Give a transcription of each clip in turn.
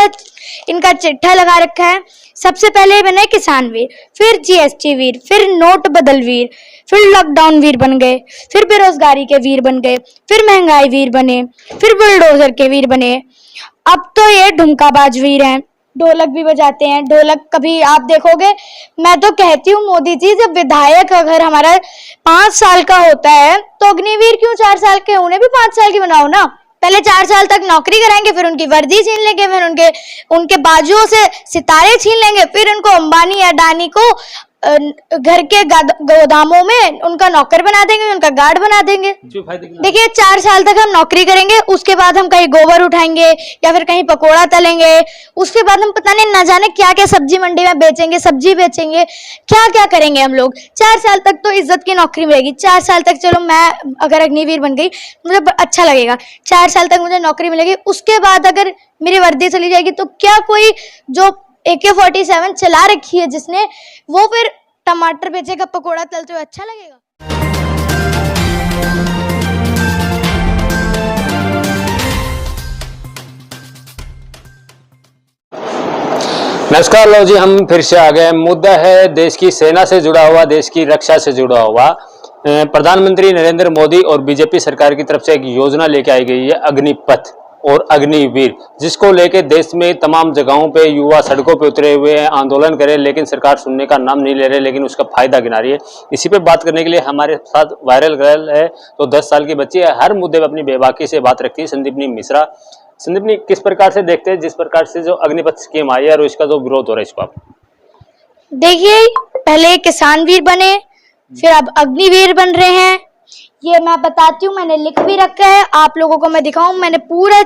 पूरा इनका चिट्ठा लगा रखा है। सबसे पहले बने किसान वीर, फिर जीएसटी वीर, फिर नोट बदल वीर, फिर लॉकडाउन वीर बन गए, फिर बेरोजगारी के वीर बन गए, फिर महंगाई वीर बने, फिर बुलडोजर के वीर बने, अब तो ये ढुमकाबाज वीर हैं। ढोलक भी बजाते हैं। ढोलक कभी आप देखोगे, मैं तो कहती हूँ मोदी जी, जब विधायक अगर हमारा 5 साल का होता है तो अग्निवीर क्यों 4 साल के, उन्हें भी 5 साल की बनाओ ना। पहले 4 साल तक नौकरी कराएंगे, फिर उनकी वर्दी छीन लेंगे, फिर उनके बाजुओं से सितारे छीन लेंगे, फिर उनको अंबानी या अडानी को घर के गोदामों में उनका नौकर बना देंगे, उनका गार्ड बना देंगे। देखिए 4 साल तक हम नौकरी करेंगे, उसके बाद हम कहीं गोबर उठाएंगे या फिर कहीं पकोड़ा तलेंगे, उसके बाद हम पता नहीं न जाने क्या क्या सब्जी मंडी में बेचेंगे, सब्जी बेचेंगे, क्या क्या करेंगे हम लोग। 4 साल तक तो इज्जत की नौकरी मिलेगी। 4 साल तक चलो मैं अगर अग्निवीर बन गई मुझे अच्छा लगेगा, 4 साल तक मुझे नौकरी मिलेगी। उसके बाद अगर मेरी वर्दी चली जाएगी तो क्या कोई जो AK-47 चला रखी है जिसने, वो फिर टमाटर बेचेगा, पकोड़ा तलते हुए अच्छा लगेगा? नमस्कार, लो जी, हम फिर से आ गए। मुद्दा है देश की सेना से जुड़ा हुआ, देश की रक्षा से जुड़ा हुआ। प्रधानमंत्री नरेंद्र मोदी और बीजेपी सरकार की तरफ से एक योजना लेके आई गई है, अग्निपथ और अग्निवीर, जिसको लेके देश में तमाम जगहों पे युवा सड़कों पे उतरे हुए हैं, आंदोलन करे, लेकिन सरकार सुनने का नाम नहीं ले रहे, लेकिन उसका फायदा गिना रही है। इसी पे बात करने के लिए हमारे साथ वायरल गर्ल है, तो 10 साल की बच्ची है, हर मुद्दे पे अपनी बेबाकी से बात रखती है, संदीपनी मिश्रा। संदीपनी, किस प्रकार से देखते हैं जिस प्रकार से जो अग्निपथ स्कीम आई है और इसका जो विरोध हो रहा है इसको आप? देखिए, पहले किसान वीर बने, फिर अब अग्निवीर बन रहे हैं। ये मैं बताती हूँ, मैंने लिख भी रखा है, आप लोगों को मैं दिखाऊं, मैंने पूरा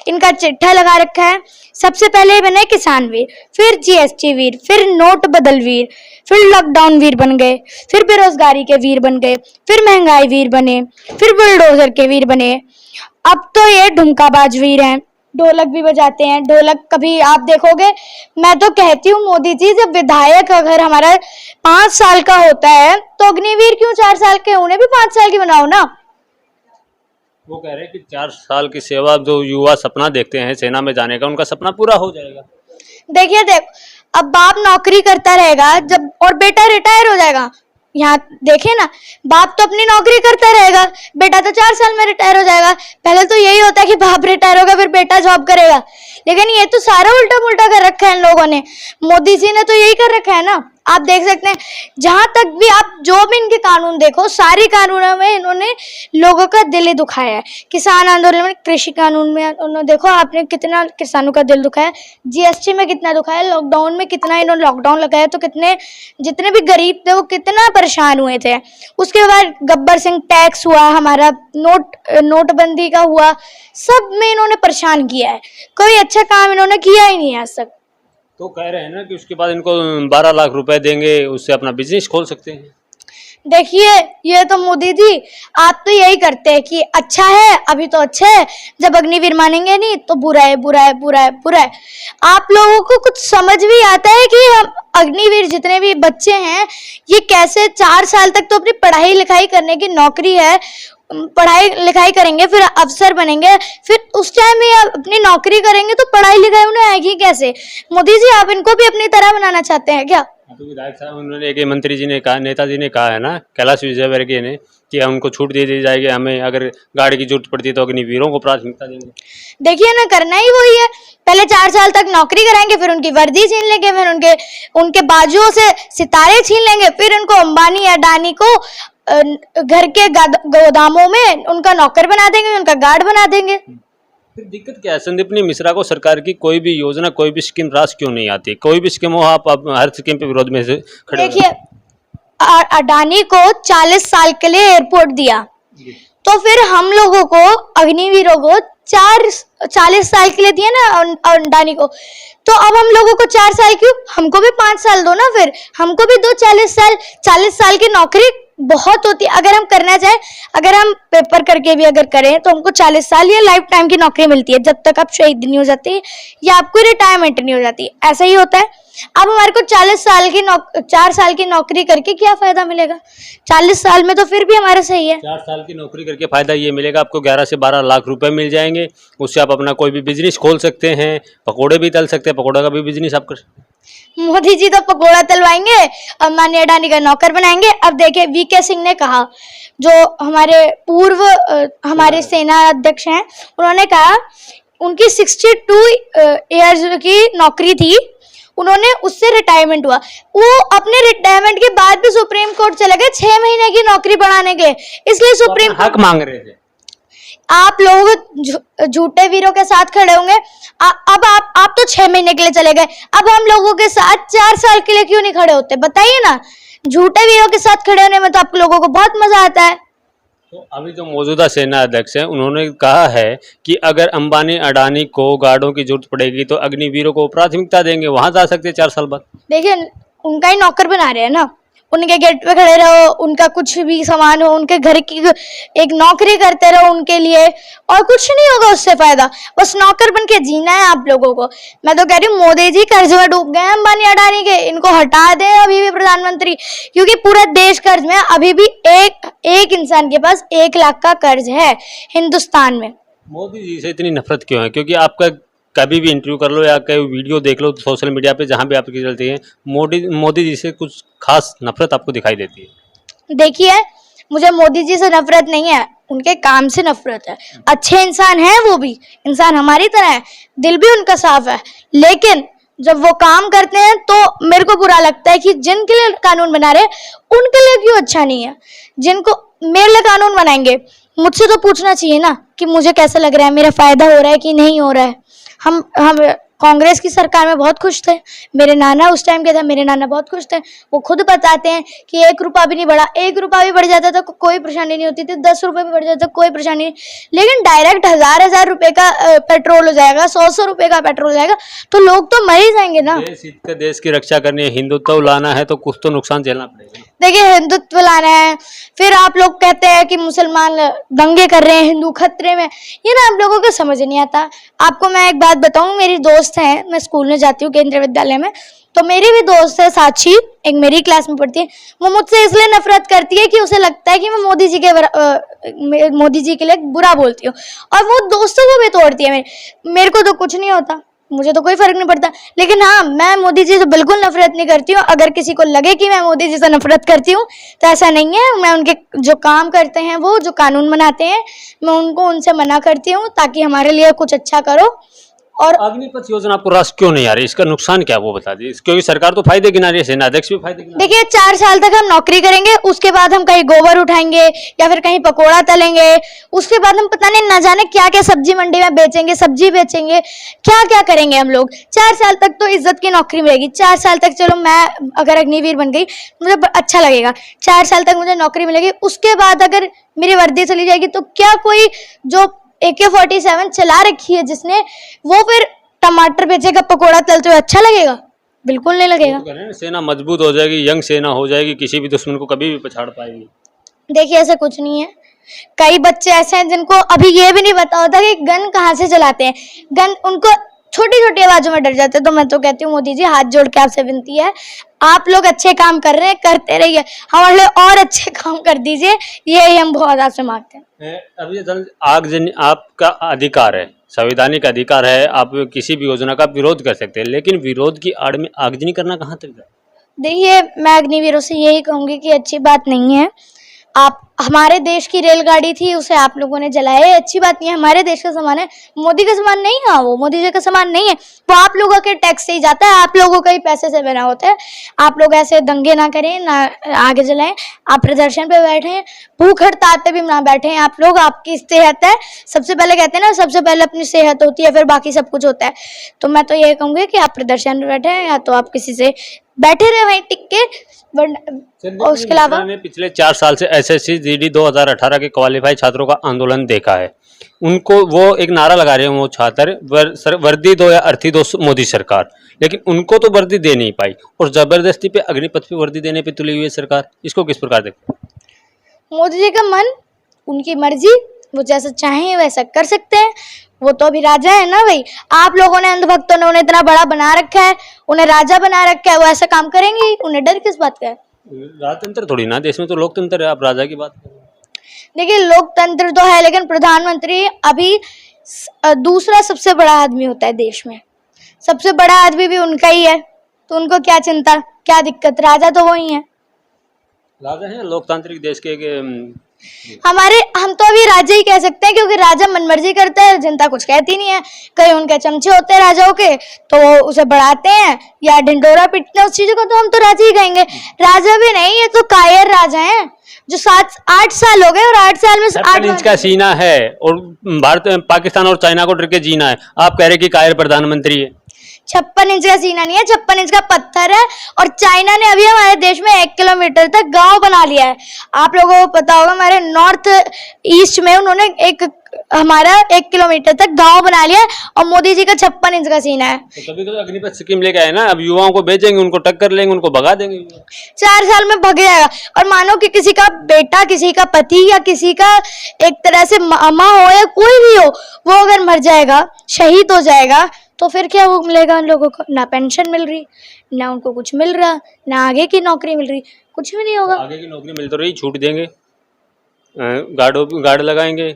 इनका चिट्ठा लगा रखा है। सबसे पहले बने किसान वीर, फिर जीएसटी वीर, फिर नोट बदल वीर, फिर लॉकडाउन वीर बन गए, फिर बेरोजगारी के वीर बन गए, फिर महंगाई वीर बने, फिर बुलडोजर के वीर बने, अब तो ये ढुमकाबाज वीर हैं। ढोलक भी बजाते हैं। ढोलक कभी आप देखोगे, मैं तो कहती हूँ मोदी जी, जब विधायक अगर हमारा 5 साल का होता है तो अग्निवीर क्यों 4 साल के, उन्हें भी 5 साल की बनाओ ना। वो कह रहे हैं कि 4 साल की सेवा जो युवा सपना देखते हैं सेना में जाने का, उनका सपना पूरा हो जाएगा। देखिए, अब बाप नौकरी करता रहेगा जब, और बेटा रिटायर हो जाएगा। यहाँ देखिए ना, बाप तो अपनी नौकरी करता रहेगा, बेटा तो 4 साल में रिटायर हो जाएगा। पहले तो यही होता है कि बाप रिटायर होगा फिर बेटा जॉब करेगा, लेकिन ये तो सारा उल्टा पुल्टा कर रखा है इन लोगों ने। मोदी जी ने तो यही कर रखा है ना। आप देख सकते हैं, जहां तक भी आप जो भी इनके कानून देखो, सारे कानूनों में इन्होंने लोगों का दिल ही दुखाया है। किसान आंदोलन में, कृषि कानून में उन्होंने देखो आपने कितना किसानों का दिल दुखाया, जीएसटी में कितना दुखाया, लॉकडाउन में कितना इन्होंने लॉकडाउन लगाया तो कितने जितने भी गरीब थे वो कितना परेशान हुए थे। उसके बाद गब्बर सिंह टैक्स हुआ, हमारा नोटबंदी का हुआ, सब में इन्होंने परेशान किया है। कोई अच्छा काम इन्होंने किया ही नहीं आज तक। तो कह रहे हैं ना कि उसके बाद इनको 12 लाख रुपए देंगे, उससे अपना बिजनेस खोल सकते हैं। देखिए, ये तो मोदी जी आप तो यही करते हैं कि अच्छा है अभी तो अच्छा है, जब अग्निवीर मानेंगे नहीं तो बुरा है, बुरा है, बुरा है, बुरा है। आप लोगों को कुछ समझ भी आता है कि हम अग्निवीर जितने भी बच्चे हैं, ये कैसे 4 साल तक तो अपनी पढ़ाई लिखाई करने की नौकरी है, पढ़ाई लिखाई करेंगे, फिर अफसर बनेंगे, फिर उस टाइम में अपनी नौकरी करेंगे तो पढ़ाई लिखाई उन्हें आएगी कैसे? मोदी जी आप इनको भी अपनी तरह बनाना चाहते हैं क्या? तो विधायक साहब, उन्होंने एक मंत्री जी ने कहा, नेताजी ने कहा है ना, कैलाश विजयवर्गीय ने, कि उनको छूट दे दी जाएगी, हमें अगर गाड़ी की जरूरत पड़ती है तो अग्निवीरों को प्राथमिकता देंगे। देखिए ना, करना ही वही है। पहले 4 साल तक नौकरी कराएंगे, फिर उनकी वर्दी छीन लेंगे, फिर उनके बाजुओं से सितारे छीन लेंगे, फिर उनको अंबानी या अडानी को घर के गोदामों में उनका नौकर बना देंगे, उनका गार्ड बना देंगे। फिर दिक्कत क्या है? संदीपनी मिश्रा को सरकार की कोई भी योजना, कोई भी स्कीम रास क्यों नहीं आती? कोई भी स्कीम हो, आप हर स्कीम पे विरोध में से खड़े। देखिए, अडानी को 40 साल के लिए एयरपोर्ट दिया, तो फिर हम लोगों को, अग्निवीरों को 40 साल के लिए दिया ना अडानी को, तो अब हम लोगों को 4 साल क्यों? हमको भी 5 साल दो ना, फिर हमको भी दो 40 साल। 40 साल की नौकरी बहुत होती है, अगर हम करना चाहें, अगर हम पेपर करके भी अगर करें तो हमको 40 साल या लाइफ टाइम की नौकरी मिलती है, जब तक आप शहीद नहीं हो जाते या आपको रिटायरमेंट नहीं हो जाती। ऐसा ही होता है। अब हमारे को 4 साल की नौकरी करके क्या फायदा मिलेगा? 40 साल में तो फिर भी हमारा सही है। 4 साल की नौकरी करके फायदा ये मिलेगा आपको 11 से 12 लाख रुपए मिल जाएंगे। उससे आप अपना कोई भी बिजनेस खोल सकते हैं, पकोड़े भी तल सकते हैं, पकोड़ा का भी बिजनेस आप कर सकते हैं। मोदी जी तो पकोड़ा तलवाएंगे, अंबानी अडानी का नौकर बनाएंगे। अब देखिए वीके सिंह ने कहा, जो हमारे पूर्व हमारे सेना अध्यक्ष हैं, उन्होंने कहा उनकी 62 ईयर्स की नौकरी थी, उन्होंने उससे रिटायरमेंट हुआ। वो अपने रिटायरमेंट के बाद भी सुप्रीम कोर्ट चले गए 6 महीने की नौकरी बढ़ाने के लिए, इसलिए सुप्रीम तो हक मांग रहे थे। आप लोग झूठे वीरों के साथ खड़े होंगे। अब आप तो 6 महीने के लिए चले गए, अब हम लोगों के साथ 4 साल के लिए क्यों नहीं खड़े होते? बताइए ना। झूठे वीरों के साथ खड़े होने में तो आप लोगों को बहुत मजा आता है। तो अभी जो मौजूदा सेना अध्यक्ष हैं, उन्होंने कहा है कि अगर अंबानी अडानी को गार्डों की जरूरत पड़ेगी तो अग्निवीरों को प्राथमिकता देंगे, वहां जा सकते हैं 4 साल बाद। देखिए उनका ही नौकर बना रहे हैं ना, उनके गेट पे खड़े रहो, उनका कुछ भी सामान हो, उनके घर की एक नौकरी करते रहो उनके लिए, और कुछ नहीं होगा उससे फायदा। बस नौकर बन के जीना है आप लोगों को। मैं तो कह रही हूँ मोदी जी कर्ज में डूब गए हैं अंबानी अडानी के, इनको हटा दें अभी भी प्रधानमंत्री, क्योंकि पूरा देश कर्ज में है। अभी भी एक इंसान के पास 1 लाख का कर्ज है हिंदुस्तान में। मोदी जी से इतनी नफरत क्यों है? क्योंकि आपका कभी भी इंटरव्यू कर लो या कोई वीडियो देख लो सोशल मीडिया पे, जहाँ भी आपकी चलती है, मोदी जी से कुछ खास नफरत आपको दिखाई देती है। देखिए मुझे मोदी जी से नफरत नहीं है, उनके काम से नफरत है। अच्छे इंसान हैं, वो भी इंसान हमारी तरह है, दिल भी उनका साफ है, लेकिन जब वो काम करते हैं तो मेरे को बुरा लगता है कि जिनके लिए कानून बना रहे उनके लिए क्यों अच्छा नहीं है। जिनको मेरे लिए कानून बनाएंगे, मुझसे तो पूछना चाहिए ना कि मुझे कैसा लग रहा है, मेरा फायदा हो रहा है कि नहीं हो रहा है। हम कांग्रेस की सरकार में बहुत खुश थे, मेरे नाना उस टाइम के थे, मेरे नाना बहुत खुश थे। वो खुद बताते हैं कि 1 रुपया भी नहीं बढ़ा, 1 रुपया भी बढ़ जाता तो कोई परेशानी नहीं होती थी, 10 रुपये भी बढ़ जाता तो कोई परेशानी नहीं, लेकिन डायरेक्ट 1000 रुपए का पेट्रोल हो जाएगा, 100 रुपए का पेट्रोल हो जाएगा, तो लोग तो मर ही जाएंगे ना। देश की रक्षा करनी है, हिंदुत्व लाना है, तो कुछ तो नुकसान झेलना पड़ेगा। देखिए हिंदुत्व लाना है, फिर आप लोग कहते हैं कि मुसलमान दंगे कर रहे हैं, हिंदू खतरे में, ये ना आप लोगों को समझ नहीं आता। आपको मैं एक बात बताऊं, मेरी दोस्त है, मैं स्कूल में जाती हूँ केंद्रीय विद्यालय में, तो मेरी भी दोस्त है साक्षी, एक मेरी क्लास में पढ़ती है। वो मुझसे इसलिए नफरत करती है कि उसे लगता है कि मैं मोदी जी के लिए बुरा बोलती हूँ, और वो दोस्तों को भी तोड़ती है। मेरे को तो कुछ नहीं होता, मुझे तो कोई फर्क नहीं पड़ता, लेकिन हाँ मैं मोदी जी से बिल्कुल नफरत नहीं करती हूँ। अगर किसी को लगे कि मैं मोदी जी से नफरत करती हूँ तो ऐसा नहीं है। मैं उनके जो काम करते हैं, वो जो कानून बनाते हैं, मैं उनको उनसे मना करती हूँ ताकि हमारे लिए कुछ अच्छा करो। और अग्निपथ योजना आपको रास क्यों नहीं आ रही? इसका नुकसान क्या वो बता दीजिए, क्योंकि सरकार तो फायदे गिना रही है, सेना अध्यक्ष भी फायदे गिना। देखिए 4 साल तक हम नौकरी करेंगे, उसके बाद हम कहीं गोबर उठाएंगे या फिर कहीं पकोड़ा तलेंगे, उसके बाद हम पता नहीं ना जाने क्या क्या सब्जी मंडी में बेचेंगे, सब्जी बेचेंगे, क्या क्या करेंगे हम लोग। 4 साल तक तो इज्जत की नौकरी मिलेगी। 4 साल तक चलो मैं अगर अग्निवीर बन गई मुझे अच्छा लगेगा, 4 साल तक मुझे नौकरी मिलेगी। उसके बाद अगर मेरी वर्दी चली जाएगी तो क्या कोई जो AK-47 चला रखी है जिसने, वो फिर टमाटर बेचेगा, पकोड़ा तलते हुए अच्छा लगेगा? बिल्कुल नहीं लगेगा। तो सेना मजबूत हो जाएगी, यंग सेना हो जाएगी, किसी भी दुश्मन को कभी भी पछाड़ पाएगी। देखिए ऐसा कुछ नहीं है। कई बच्चे ऐसे हैं जिनको अभी ये भी नहीं पता होता कि गन कहाँ से चलाते हैं। गन उनको छोटी छोटी आवाजों में डर जाते हैं। तो मैं तो कहती हूँ मोदी जी, हाथ जोड़ के आपसे विनती है, आप लोग अच्छे काम कर रहे हैं, करते रहिए, हमारे लिए और अच्छे काम कर दीजिए, यही हम बहुत आपसे मांगते हैं। अभी आगजनी आपका अधिकार है, संवैधानिक अधिकार है, आप किसी भी योजना का विरोध कर सकते हैं, लेकिन विरोध की आड़ में आगजनी करना कहाँ तक है? देखिए मैं अग्निवीरों से यही कहूंगी कि अच्छी बात नहीं है। आप हमारे देश की रेलगाड़ी थी, उसे आप लोगों ने जलाया है, अच्छी बात नहीं है। हमारे देश का सामान है, मोदी का सामान नहीं है, वो मोदी जी का सामान नहीं है, वो आप लोगों के टैक्स से ही जाता है, आप लोगों का ही पैसे से बना होता है। आप लोग ऐसे दंगे ना करें, ना आगे जलाएं, आप प्रदर्शन पे बैठे हैं, भूख हड़ताल पे भी ना बैठे हैं आप लोग। आपकी सेहत है सबसे पहले, कहते हैं ना सबसे पहले अपनी सेहत होती है, फिर बाकी सब कुछ होता है। तो मैं तो ये कहूँगी कि आप प्रदर्शन पे बैठे हैं, या तो आप किसी से बैठे रहे वहीं टिक के। और उसके अलावा पिछले 4 साल से SSC GD 2018 के क्वालिफाई छात्रों का आंदोलन देखा है। उनको वो एक नारा लगा रहे हैं वो छात्र, वर्दी दो या अर्थी दो मोदी सरकार, लेकिन उनको तो वर्दी दे नहीं पाई और जबरदस्ती पे अग्निपथ पे वर्दी देने पे तुली हुई है सरकार। इसको किस प्रकार देखते हैं? मोदी जी का मन, उनकी मर्जी, वो जैसा चाहें वैसा कर सकते हैं। वो तो अभी राजा है ना भाई। आप लोगों ने अंधभक्तों ने उन्हें इतना बड़ा बना रखा है, उन्हें राजा बना रखा है, वो ऐसा काम करेंगे ही, उन्हें डर किस बात का है। राजतंत्र थोड़ी ना, देश में तो लोकतंत्र है, आप राजा की बात कर रहे हैं। देखिए लोकतंत्र तो है, लेकिन प्रधानमंत्री अभी दूसरा सबसे बड़ा आदमी होता है देश में। सबसे बड़ा आदमी भी उनका ही है, तो उनको क्या चिंता, क्या दिक्कत, राजा तो वही है। राजा है लोकतांत्रिक देश के हम तो अभी राजा ही कह सकते हैं, क्योंकि राजा मनमर्जी करता है, जनता कुछ कहती नहीं है। कई उनके चमचे होते हैं राजाओं के, तो वो उसे बढ़ाते हैं या ढिंडोरा पीटते हैं उस चीज को, तो हम तो राजा ही कहेंगे। राजा भी नहीं, ये तो कायर राजा हैं जो 7-8 साल हो गए और 8 साल में 8 इंच का सीना है और भारत पाकिस्तान और चाइना को डर के जीना है। आप कह रहे कि कायर प्रधानमंत्री है। 56 इंच का सीना नहीं है, 56 इंच का पत्थर है। और चाइना ने अभी हमारे देश में 1 किलोमीटर तक गांव बना लिया है। आप लोगों को पता होगा, हमारे नॉर्थ ईस्ट में उन्होंने हमारा 1 किलोमीटर तक गांव बना लिया है, और मोदी जी का 56 इंच का सीना है। तो तभी तो अग्निपथ स्कीम लेके आए ना, अब युवाओं को भेजेंगे, उनको टक्कर लेंगे, उनको भगा देंगे। 4 साल में भग जाएगा। और मानो कि किसी का बेटा, किसी का पति या किसी का एक तरह से मामा हो या कोई भी हो, वो अगर मर जाएगा, शहीद हो जाएगा, तो फिर क्या वो मिलेगा उन लोगों को? ना पेंशन मिल रही, ना उनको कुछ मिल रहा, ना आगे की नौकरी मिल रही, कुछ भी नहीं होगा। आगे की नौकरी मिल तो रही, छूट देंगे, गार्ड लगाएंगे।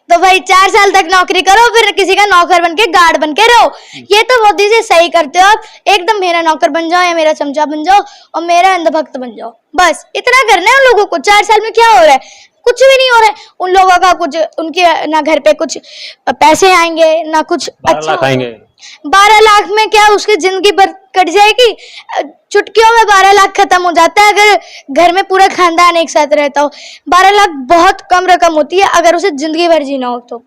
तो भाई 4 साल तक नौकरी करो, फिर किसी का नौकर बन के, गार्ड बन के रहो। ये तो मोदी जी सही करते हो आप। एकदम मेरा नौकर बन जाओ या मेरा चमचा बन जाओ और मेरा अंधभक्त बन जाओ, बस इतना करना है उन लोगों को। 4 साल में क्या हो रहा है? कुछ भी नहीं हो रहा है उन लोगों का। कुछ उनके ना घर पे कुछ पैसे आएंगे, ना कुछ 12 लाख आएंगे। 12 लाख में क्या उसकी जिंदगी भर कट जाएगी? चुटकियों में 12 लाख खत्म हो जाता है अगर घर में पूरा खानदान एक साथ रहता हो। 12 लाख बहुत कम रकम होती है अगर उसे जिंदगी भर जीना हो तो।